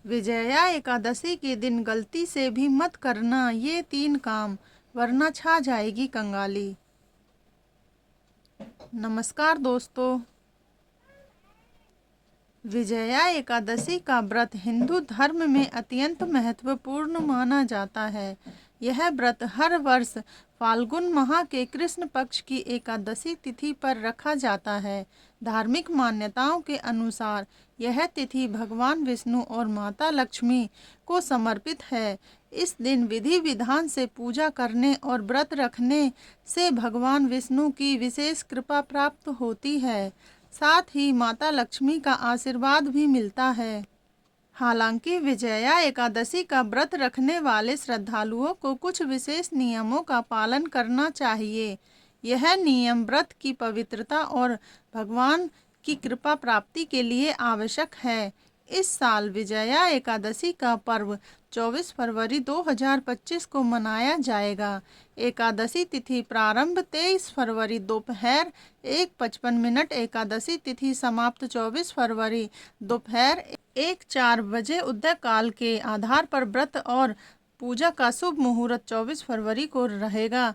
विजया एकादशी के दिन गलती से भी मत करना ये 3 काम, वरना छा जाएगी कंगाली। नमस्कार दोस्तों, विजया एकादशी का व्रत हिंदू धर्म में अत्यंत महत्वपूर्ण माना जाता है। यह व्रत हर वर्ष फाल्गुन माह के कृष्ण पक्ष की एकादशी तिथि पर रखा जाता है। धार्मिक मान्यताओं के अनुसार यह तिथि भगवान विष्णु और माता लक्ष्मी को समर्पित है। इस दिन विधि विधान से पूजा करने और व्रत रखने से भगवान विष्णु की विशेष कृपा प्राप्त होती है। साथ ही माता लक्ष्मी का आशीर्वाद भी मिलता है। हालांकि विजया एकादशी का व्रत रखने वाले श्रद्धालुओं को कुछ विशेष नियमों का पालन करना चाहिए। यह नियम व्रत की पवित्रता और भगवान की कृपा प्राप्ति के लिए आवश्यक है। इस साल विजया एकादशी का पर्व 24 फरवरी 2025 को मनाया जाएगा। एकादशी तिथि प्रारंभ 23 फरवरी दोपहर 1:55 एकादशी तिथि समाप्त 24 फरवरी दोपहर 1:04 बजे। उदय काल के आधार पर व्रत और पूजा का शुभ मुहूर्त 24 फरवरी को रहेगा।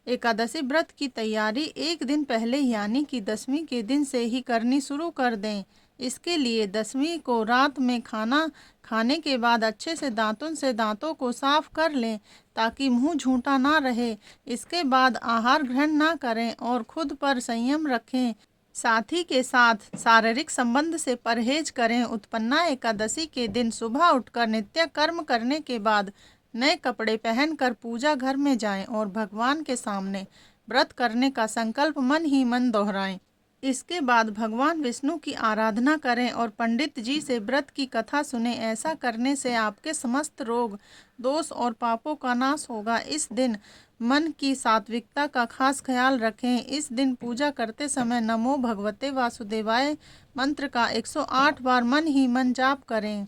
एकादशी व्रत की तैयारी एक दिन पहले यानी कि दशमी के दिन से ही करनी शुरू कर दें। इसके लिए दशमी को रात में खाना खाने के बाद अच्छे से दांतों से दांतों को साफ कर लें ताकि मुंह झूठा ना रहे। इसके बाद आहार ग्रहण ना करें और खुद पर संयम रखें। साथी के साथ शारीरिक संबंध से परहेज करें। उत्पन्ना एकादशी के दिन सुबह उठकर नित्य कर्म करने के बाद नए कपड़े पहनकर पूजा घर में जाएं और भगवान के सामने व्रत करने का संकल्प मन ही मन दोहराएं। इसके बाद भगवान विष्णु की आराधना करें और पंडित जी से व्रत की कथा सुने। ऐसा करने से आपके समस्त रोग, दोष और पापों का नाश होगा। इस दिन मन की सात्विकता का खास ख्याल रखें। इस दिन पूजा करते समय नमो भगवते वासुदेवाय मंत्र का 108 बार मन ही मन जाप करें।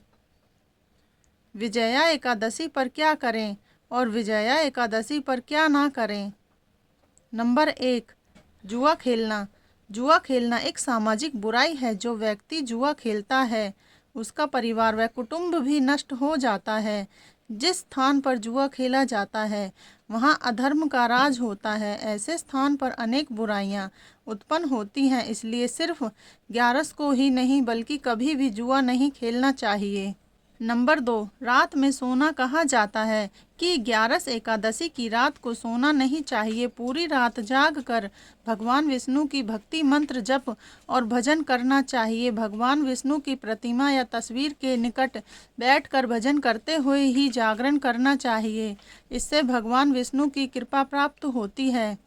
विजया एकादशी पर क्या करें और विजया एकादशी पर क्या ना करें। नंबर 1, जुआ खेलना। जुआ खेलना एक सामाजिक बुराई है। जो व्यक्ति जुआ खेलता है उसका परिवार व कुटुंब भी नष्ट हो जाता है। जिस स्थान पर जुआ खेला जाता है वहाँ अधर्म का राज होता है। ऐसे स्थान पर अनेक बुराइयाँ उत्पन्न होती हैं। इसलिए सिर्फ 11 को ही नहीं बल्कि कभी भी जुआ नहीं खेलना चाहिए। नंबर 2, रात में सोना। कहा जाता है कि 11 एकादशी की रात को सोना नहीं चाहिए। पूरी रात जाग कर भगवान विष्णु की भक्ति मंत्र जप और भजन करना चाहिए। भगवान विष्णु की प्रतिमा या तस्वीर के निकट बैठकर भजन करते हुए ही जागरण करना चाहिए। इससे भगवान विष्णु की कृपा प्राप्त होती है।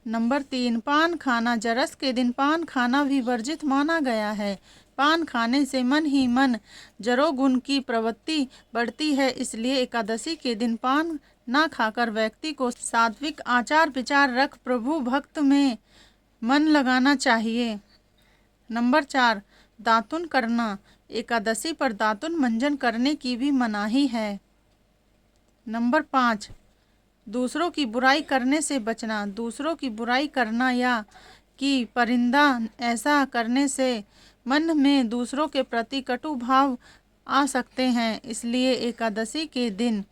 नंबर 3, पान खाना। जरस के दिन पान खाना भी वर्जित माना गया है। पान खाने से मन ही मन जरोगुण की प्रवृत्ति बढ़ती है। इसलिए एकादशी के दिन पान ना खाकर व्यक्ति को सात्विक आचार विचार रख प्रभु भक्त में मन लगाना चाहिए। नंबर 4, दातुन करना। एकादशी पर दातुन मंजन करने की भी मनाही है। नंबर 5, दूसरों की बुराई करने से बचना। दूसरों की बुराई करना या कि परिंदा ऐसा करने से मन में दूसरों के प्रति कटु भाव आ सकते हैं। इसलिए एकादशी के दिन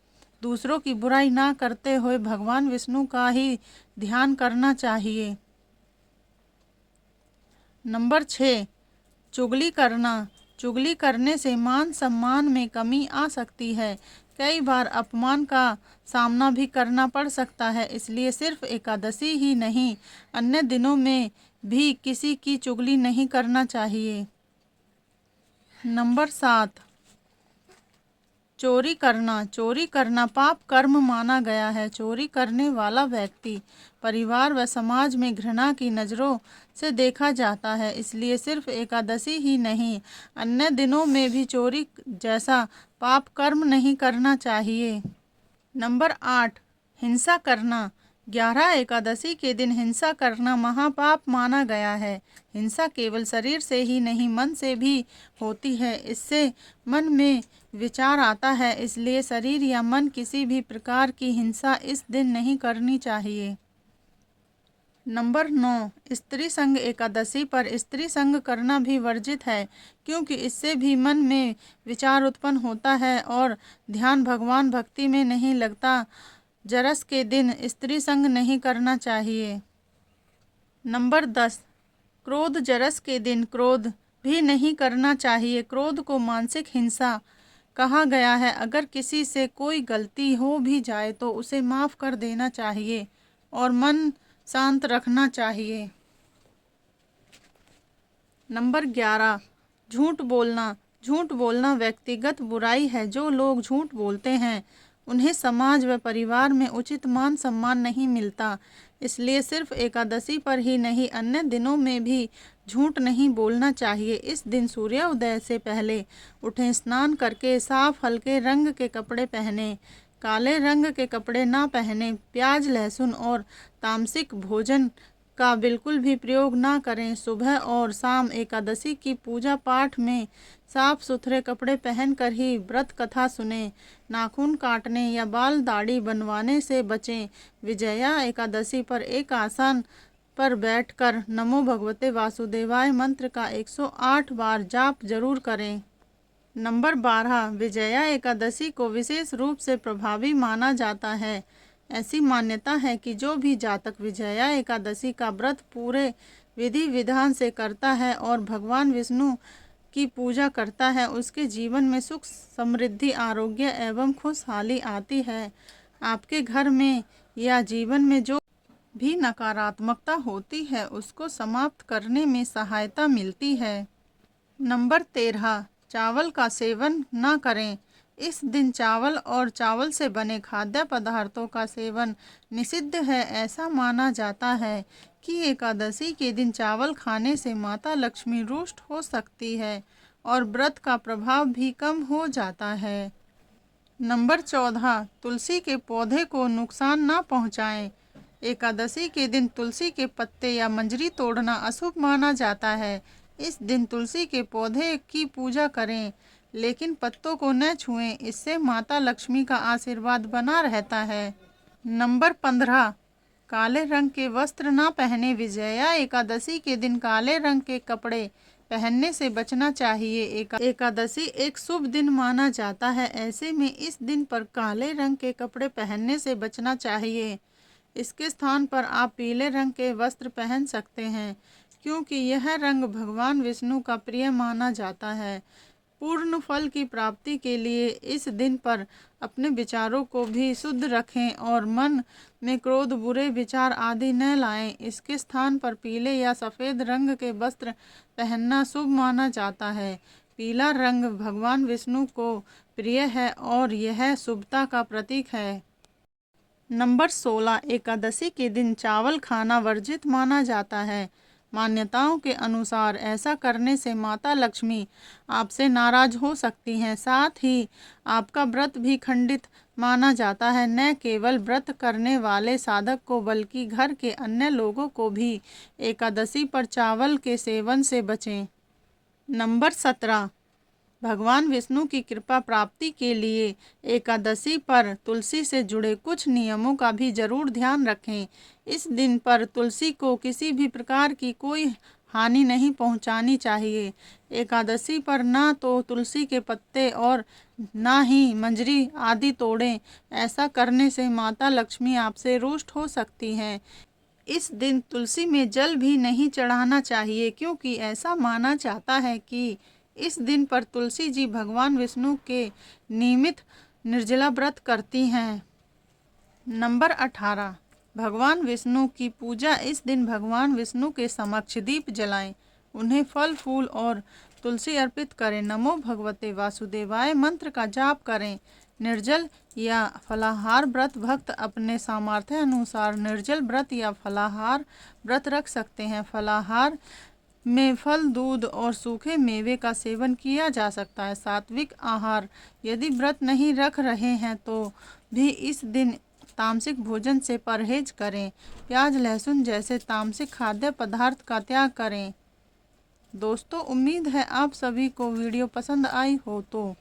दूसरों की बुराई ना करते हुए भगवान विष्णु का ही ध्यान करना चाहिए। नंबर 6, चुगली करना। चुगली करने से मान सम्मान में कमी आ सकती है। कई बार अपमान का सामना भी करना पड़ सकता है। इसलिए सिर्फ एकादशी ही नहीं अन्य दिनों में भी किसी की चुगली नहीं करना चाहिए। नंबर 7, चोरी करना। चोरी करना पाप कर्म माना गया है। चोरी करने वाला व्यक्ति परिवार व समाज में घृणा की नज़रों से देखा जाता है। इसलिए सिर्फ एकादशी ही नहीं अन्य दिनों में भी चोरी जैसा पाप कर्म नहीं करना चाहिए। नंबर 8, हिंसा करना। 11 एकादशी के दिन हिंसा करना महापाप माना गया है। हिंसा केवल शरीर से ही नहीं मन से भी होती है। इससे मन में विचार आता है। इसलिए शरीर या मन किसी भी प्रकार की हिंसा इस दिन नहीं करनी चाहिए। नंबर 9, स्त्री संग एकादशी पर स्त्री संग करना भी वर्जित है, क्योंकि इससे भी मन में विचार उत्पन्न होता है और ध्यान भगवान भक्ति में नहीं लगता। जरस के दिन स्त्री संग नहीं करना चाहिए। नंबर 10, क्रोध जरस के दिन क्रोध भी नहीं करना चाहिए। क्रोध को मानसिक हिंसा कहा गया है। अगर किसी से कोई गलती हो भी जाए तो उसे माफ़ कर देना चाहिए और मन शांत रखना चाहिए। नंबर 11, झूठ बोलना। झूठ बोलना व्यक्तिगत बुराई है। जो लोग झूठ बोलते हैं उन्हें समाज व परिवार में उचित मान सम्मान नहीं मिलता। इसलिए सिर्फ एकादशी पर ही नहीं, अन्य दिनों में भी झूठ नहीं बोलना चाहिए। इस दिन सूर्योदय से पहले उठें, स्नान करके साफ हल्के रंग के कपड़े पहनें, काले रंग के कपड़े ना पहनें, प्याज लहसुन और तामसिक भोजन का बिल्कुल भी प्रयोग ना करें। सुबह और शाम एकादशी की पूजा पाठ में साफ सुथरे कपड़े पहनकर ही व्रत कथा सुने। नाखून काटने या बाल दाढ़ी बनवाने से बचें। विजया एकादशी पर एक आसन पर बैठकर नमो भगवते वासुदेवाय मंत्र का 108 बार जाप जरूर करें। नंबर 12, विजया एकादशी को विशेष रूप से प्रभावी माना जाता है। ऐसी मान्यता है कि जो भी जातक विजया एकादशी का व्रत पूरे विधि विधान से करता है और भगवान विष्णु की पूजा करता है, उसके जीवन में सुख समृद्धि आरोग्य एवं खुशहाली आती है। आपके घर में या जीवन में जो भी नकारात्मकता होती है उसको समाप्त करने में सहायता मिलती है। नंबर 13, चावल का सेवन न करें। इस दिन चावल और चावल से बने खाद्य पदार्थों का सेवन निषिद्ध है। ऐसा माना जाता है कि एकादशी के दिन चावल खाने से माता लक्ष्मी रुष्ट हो सकती है और व्रत का प्रभाव भी कम हो जाता है। नंबर 14, तुलसी के पौधे को नुकसान न पहुंचाएं। एकादशी के दिन तुलसी के पत्ते या मंजरी तोड़ना अशुभ माना जाता है। इस दिन तुलसी के पौधे की पूजा करें, लेकिन पत्तों को न छुएं। इससे माता लक्ष्मी का आशीर्वाद बना रहता है। नंबर 15, काले रंग के वस्त्र ना पहने। विजया एकादशी के दिन काले रंग के कपड़े पहनने से बचना चाहिए। एकादशी एक शुभ दिन माना जाता है, ऐसे में इस दिन पर काले रंग के कपड़े पहनने से बचना चाहिए। इसके स्थान पर आप पीले रंग के वस्त्र पहन सकते हैं, क्योंकि यह रंग भगवान विष्णु का प्रिय माना जाता है। पूर्ण फल की प्राप्ति के लिए इस दिन पर अपने विचारों को भी शुद्ध रखें और मन में क्रोध, बुरे विचार आदि न लाएं। इसके स्थान पर पीले या सफ़ेद रंग के वस्त्र पहनना शुभ माना जाता है। पीला रंग भगवान विष्णु को प्रिय है और यह शुभता का प्रतीक है। नंबर 16, एकादशी के दिन चावल खाना वर्जित माना जाता है। मान्यताओं के अनुसार ऐसा करने से माता लक्ष्मी आपसे नाराज हो सकती हैं, साथ ही आपका व्रत भी खंडित माना जाता है। न केवल व्रत करने वाले साधक को बल्कि घर के अन्य लोगों को भी एकादशी पर चावल के सेवन से बचें। नंबर 17, भगवान विष्णु की कृपा प्राप्ति के लिए एकादशी पर तुलसी से जुड़े कुछ नियमों का भी जरूर ध्यान रखें। इस दिन पर तुलसी को किसी भी प्रकार की कोई हानि नहीं पहुंचानी चाहिए। एकादशी पर ना तो तुलसी के पत्ते और ना ही मंजरी आदि तोड़ें। ऐसा करने से माता लक्ष्मी आपसे रुष्ट हो सकती हैं। इस दिन तुलसी में जल भी नहीं चढ़ाना चाहिए, क्योंकि ऐसा माना जाता है कि इस दिन पर तुलसी जी भगवान विष्णु के नियमित निर्जला व्रत करती हैं। नंबर 18, भगवान विष्णु की पूजा। इस दिन भगवान विष्णु के समक्ष दीप जलाएं, उन्हें फल फूल और तुलसी अर्पित करें। नमो भगवते वासुदेवाय मंत्र का जाप करें। निर्जल या फलाहार व्रत भक्त अपने सामर्थ्य अनुसार निर्जल व्रत या फलाहार व्रत रख सकते हैं। फलाहार में फल, दूध और सूखे मेवे का सेवन किया जा सकता है। सात्विक आहार यदि व्रत नहीं रख रहे हैं तो भी इस दिन तामसिक भोजन से परहेज करें। प्याज लहसुन जैसे तामसिक खाद्य पदार्थ का त्याग करें। दोस्तों, उम्मीद है आप सभी को वीडियो पसंद आई हो तो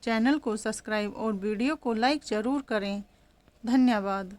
चैनल को सब्सक्राइब और वीडियो को लाइक ज़रूर करें। धन्यवाद।